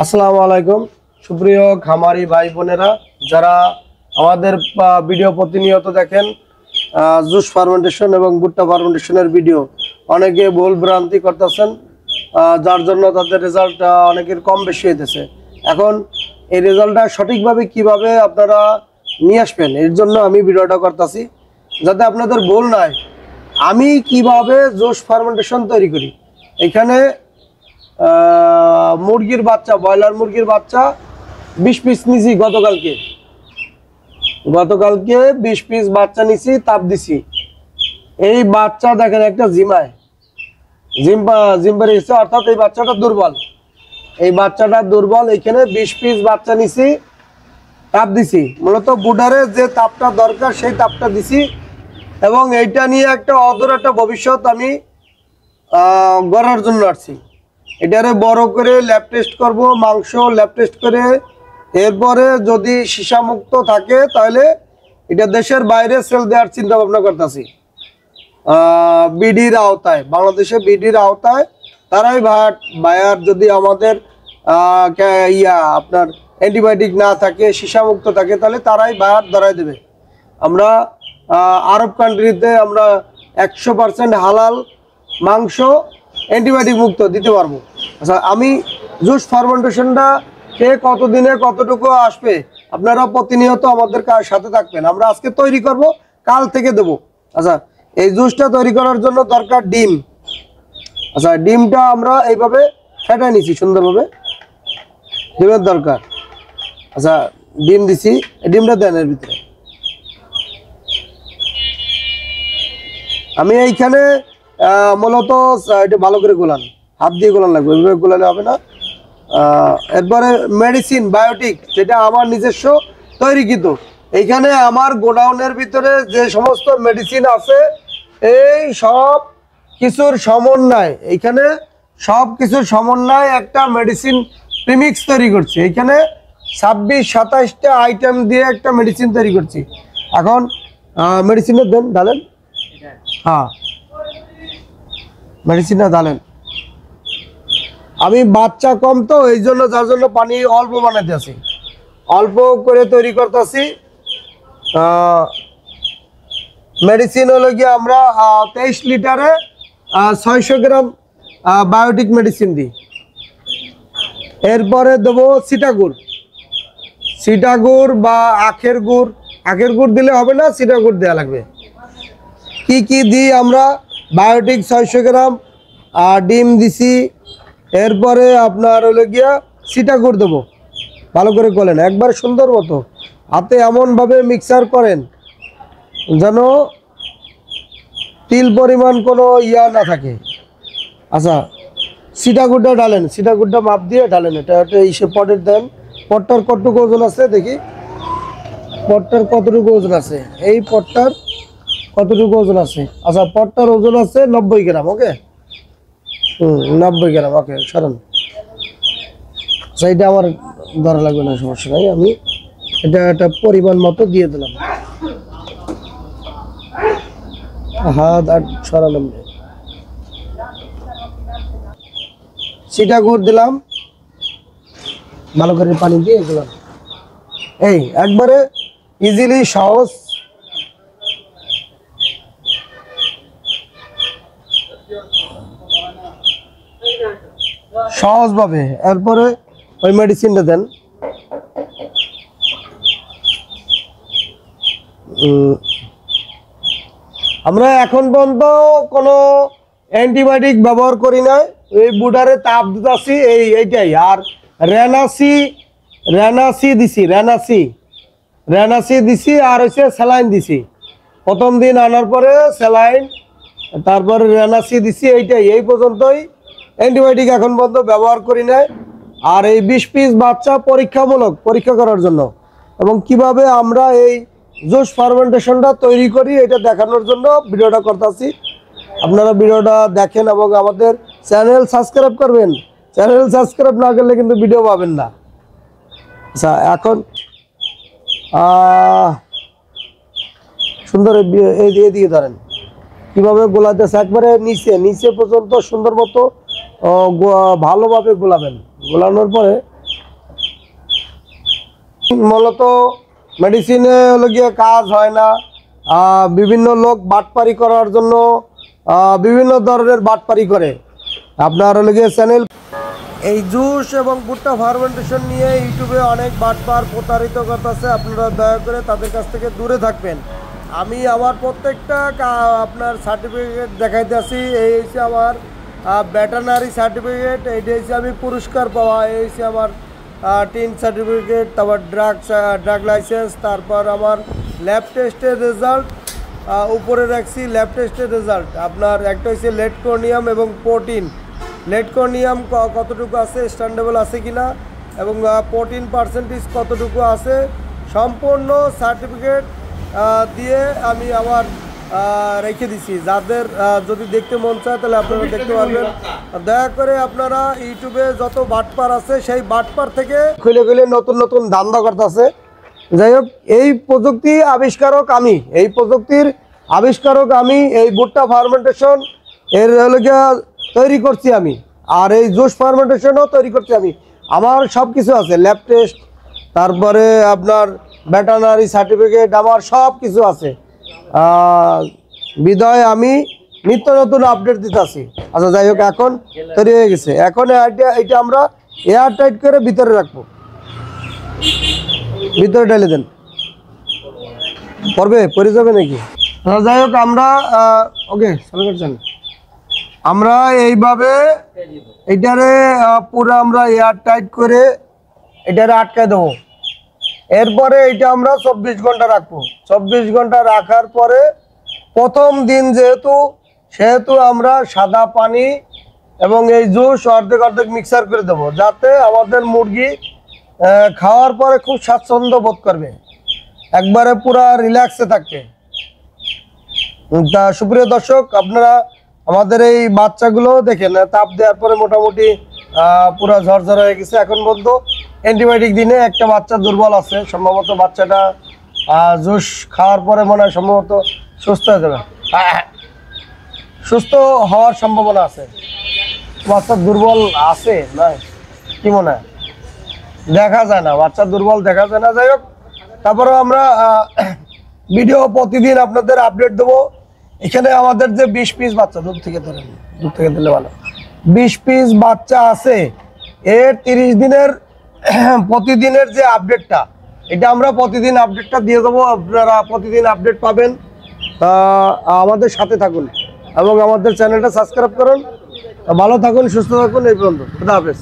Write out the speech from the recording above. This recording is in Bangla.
আসসালামু আলাইকুম সুপ্রিয় খামারি ভাই বোনেরা যারা আমাদের ভিডিও প্রতিনিয়ত দেখেন জুস ফার্মেন্টেশন এবং ভুট্টা ফার্মেন্টেশনের ভিডিও অনেকে ভুল ভ্রান্তি করতেছেন যার জন্য তাদের রেজাল্ট অনেকের কম বেশি হইতেছে। এখন এই রেজাল্টটা সঠিকভাবে কিভাবে আপনারা নিয়ে আসবেন এর জন্য আমি ভিডিওটা করতেছি, যাতে আপনাদের ভুল নয়। আমি কিভাবে জুস ফার্মেন্টেশন তৈরি করি, এখানে মুরগির বাচ্চা, ব্রয়লার মুরগির বাচ্চা 20 পিস নিছি গতকালকে 20 পিস বাচ্চা নিছি, তাপ দিছি। এই বাচ্চা দেখেন একটা জিম্বারে এসে, অর্থাৎ এই বাচ্চাটা দুর্বল, এখানে 20 পিস বাচ্চা নিছি, তাপ দিছি। মূলত বুডারে যে তাপটা দরকার সেই তাপটা দিছি, এবং এইটা নিয়ে একটা অদূর একটা ভবিষ্যৎ আমি গড়ার জন্য আসছি। এটারে বড় করে ল্যাব টেস্ট করব, মাংস ল্যাব টেস্ট করে এরপরে যদি সীসামুক্ত থাকে তাহলে এটা দেশের বাইরে সেল দেওয়ার চিন্তা ভাবনা করতেছি। বিডির আওতায়, বাংলাদেশে বিডির আওতায় তারাই বায়ার, যদি আমাদের আপনার অ্যান্টিবায়োটিক না থাকে, সীসামুক্ত থাকে, তাহলে তারাই বায়ার ধরাই দেবে। আমরা আরব কান্ট্রিতে আমরা 100% হালাল মাংস অ্যান্টিবায়োটিক মুক্ত দিতে পারবো। আচ্ছা, আমি জুস ফার্মেন্টেশনটা কে কতদিনে কতটুকু আসবে আপনারা প্রতিনিয়ত আমাদের সাথে থাকবেন। আমরা আজকে তৈরি করব, কাল থেকে দেব। আচ্ছা, এই জুসটা তৈরি করার জন্য দরকার ডিম। আচ্ছা, ডিমটা আমরা এইভাবে ফেটাই নিছি সুন্দরভাবে, ডিমের দরকার। আচ্ছা, ডিম দিছি, ডিমটা দেন এর ভিতরে। আমি এইখানে মূলত এটা ভালো করে গোলান, হাত দিয়ে গোলান লাগবে, ওইভাবে গোলালে হবে না। এরপরে মেডিসিন, বায়োটিক, যেটা আমার নিজস্ব তৈরিকৃত। এইখানে আমার গোডাউনের ভিতরে যে সমস্ত মেডিসিন আছে, এই সব কিছুর সমন্বয়, এইখানে সব কিছুর সমন্বয় একটা মেডিসিন প্রিমিক্স তৈরি করছি। এইখানে 26-27টা আইটেম দিয়ে একটা মেডিসিন তৈরি করছি। এখন মেডিসিনের দেন, ডালেন। হ্যাঁ, মেডিসিনটা ডালেন। আমি বাচ্চা কম তো এই জন্য, যার জন্য পানি অল্প বানাতে আছি, অল্প করে তৈরি করতেছি। মেডিসিন হলো গিয়ে আমরা 23 লিটারে 600 গ্রাম বায়োটিক মেডিসিন দিই। এরপরে দেবো সিটাগুড় বা আখের গুড় দিলে হবে না, সিটাগুড় দেওয়া লাগবে। কি কি দিই আমরা? বায়োটিক 600 গ্রাম, ডিম দিছি, এরপরে আপনার হলো গিয়া সিটাগুড় দেবো। ভালো করে গলেন, একবার সুন্দর মতো হাতে এমনভাবে মিক্সার করেন যেন তিল পরিমাণ কোনো না থাকে। আচ্ছা, সিটাগুড়টা ডালেন, সিটাগুড়টা মাপ দিয়ে ডালেন। এটা ইসে পটের দেন। পটটার কতটুকু ওজন আছে দেখি, পটটার কতটুকু ওজন আছে, এই পটটার কতটুকু ওজন আছে? আচ্ছা, পটটার ওজন আছে 90 গ্রাম। ওকে, 90 গ্রাম। ওকে, সরান। আচ্ছা, এটা আমার ধরা লাগবে না, সমস্যা নাই। আমি এটা একটা পরিমাণ মতো দিয়ে দিলাম। হাত আর সরালাম, সিটাগুড় দিলাম, ভালো করে পানি দিয়ে দিলাম। এই একবারে ইজিলি, সহজভাবে। এরপরে ওই মেডিসিনটা দেন। আমরা এখন পর্যন্ত কোনো অ্যান্টিবায়োটিক ব্যবহার করি না। এই বুডারে তাপ দিতেছি, এইটাই। আর রেনাসি দিছি, আর হচ্ছে স্যালাইন দিছি। প্রথম দিন আনার পরে স্যালাইন, তারপরে রেনাসি দিছি, এইটাই। এই পর্যন্তই, অ্যান্টিবায়োটিক এখন পর্যন্ত ব্যবহার করি না। আর এই 20 পিস বাচ্চা পরীক্ষা করার জন্য, এবং কিভাবে আমরা এই জুস ফার্মেন্টেশনটা তৈরি করি এটা দেখানোর জন্য ভিডিওটা করতেছি। আপনারা ভিডিওটা দেখেন এবং আমাদের চ্যানেল সাবস্ক্রাইব করবেন। চ্যানেল সাবস্ক্রাইব না করলে কিন্তু ভিডিও পাবেন না। আচ্ছা, এখন সুন্দর এই দিয়ে ধরেন কিভাবে গোলাতেছে, একবারে নিচে পর্যন্ত সুন্দর মতো ভালোভাবে গোলাবেন। গোলানোর পরে মূলত মেডিসিনে হলো গিয়ে কাজ হয় না, বিভিন্ন লোক বাটপারি করার জন্য বিভিন্ন ধরনের বাটপারি করে। আপনার হলো গিয়ে চ্যানেল এই জুস এবং ভুট্টা ফার্মেন্টেশন নিয়ে ইউটিউবে অনেক বাটপার প্রতারিত করতেছে, আপনারা দয়া করে তাদের কাছ থেকে দূরে থাকবেন। আমি আমার প্রত্যেকটা আপনার সার্টিফিকেট দেখাইতে আসি। এই হচ্ছে আমার ভেটেরিনারি সার্টিফিকেট, এইটা হচ্ছে আমি পুরস্কার পাওয়া, এই হচ্ছে আমার টিন সার্টিফিকেট, তারপর ড্রাগ লাইসেন্স, তারপর আমার ল্যাব টেস্টের রেজাল্ট উপরে রাখছি। ল্যাব টেস্টের রেজাল্ট আপনার একটা হচ্ছে লেটকোনিয়াম এবং প্রোটিন। লেটকোনিয়াম কতটুকু আছে, স্ট্যান্ডেবল আছে কিনা, এবং প্রোটিন পার্সেন্টেজ কতটুকু আছে, সম্পূর্ণ সার্টিফিকেট দিয়ে আমি আমার রেখে দিছি। যাদের যদি দেখতে মন চায় তাহলে আপনারা দেখতে পারবেন। দয়া করে আপনারা ইউটিউবে যত বাটপার আছে সেই বাটপার থেকে খুলে খুলে নতুন নতুন ধান্দা করতেছে। যাই হোক, এই প্রযুক্তি আবিষ্কারক আমি, এই প্রযুক্তির আবিষ্কারক আমি, এই ভুট্টা ফার্মেন্টেশন এর হলো গিয়ে তৈরি করছি আমি, আর এই জুস ফার্মেন্টেশনও তৈরি করছি আমি। আমার সব কিছু আছে, ল্যাব টেস্ট, তারপরে আপনার ভেটেরিনারি সার্টিফিকেট, আমার সব কিছু আছে। বিদায় আমি নিত্য নতুন আপডেট দিতেছি। আচ্ছা যাই হোক, এখন তৈরি হয়ে গেছে। এখন এটা আমরা এয়ার টাইট করে ভিতরে রাখবো, ভিতরে ঢেলে দেন, পরে যাবে নাকি? যাই হোক, আমরা ওকে চালু করছেন। আমরা এইভাবে এটারে পুরো আমরা এয়ার টাইট করে এটারে আটকে দেবো। এরপরে এটা আমরা 24 ঘন্টা রাখবো। 24 ঘন্টা রাখার পরে প্রথম দিন সেহেতু আমরা সাদা পানি এবং এই জুস অর্ধেক অর্ধেক মিক্সার করে দেবো, যাতে আমাদের মুরগি খাওয়ার পরে খুব স্বাচ্ছন্দ্য বোধ করবে, একবারে পুরা রিল্যাক্সে থাকবে। তা সুপ্রিয় দর্শক, আপনারা আমাদের এই বাচ্চাগুলো দেখেন, তাপ দেওয়ার পরে মোটামুটি পুরো ঝরঝর হয়ে গেছে। এখন পর্যন্ত অ্যান্টিবায়োটিক দিনে একটা বাচ্চা দুর্বল আছে, সম্ভবত বাচ্চাটা জুস খাওয়ার পরে মনে হয় সম্ভবত সুস্থ হয়ে যাবে, সুস্থ হওয়ার সম্ভাবনা আছে। বাচ্চা দুর্বল আছে না কি মনে হয়? দেখা যায় না, বাচ্চা দুর্বল দেখা যায় না। যাই হোক, তারপরেও আমরা ভিডিও প্রতিদিন আপনাদের আপডেট দেবো। এখানে আমাদের যে 20 পিস বাচ্চা, দূর থেকে দিলে ভালো, 20 পিস বাচ্চা আছে, এর 30 দিনের প্রতিদিনের যে আপডেটটা, এটা আমরা প্রতিদিন আপডেটটা দিয়ে দেবো। আপনারা প্রতিদিন আপডেট পাবেন। আমাদের সাথে থাকুন এবং আমাদের চ্যানেলটা সাবস্ক্রাইব করুন। ভালো থাকুন, সুস্থ থাকুন। এই পর্যন্ত, খুদা হাফেজ।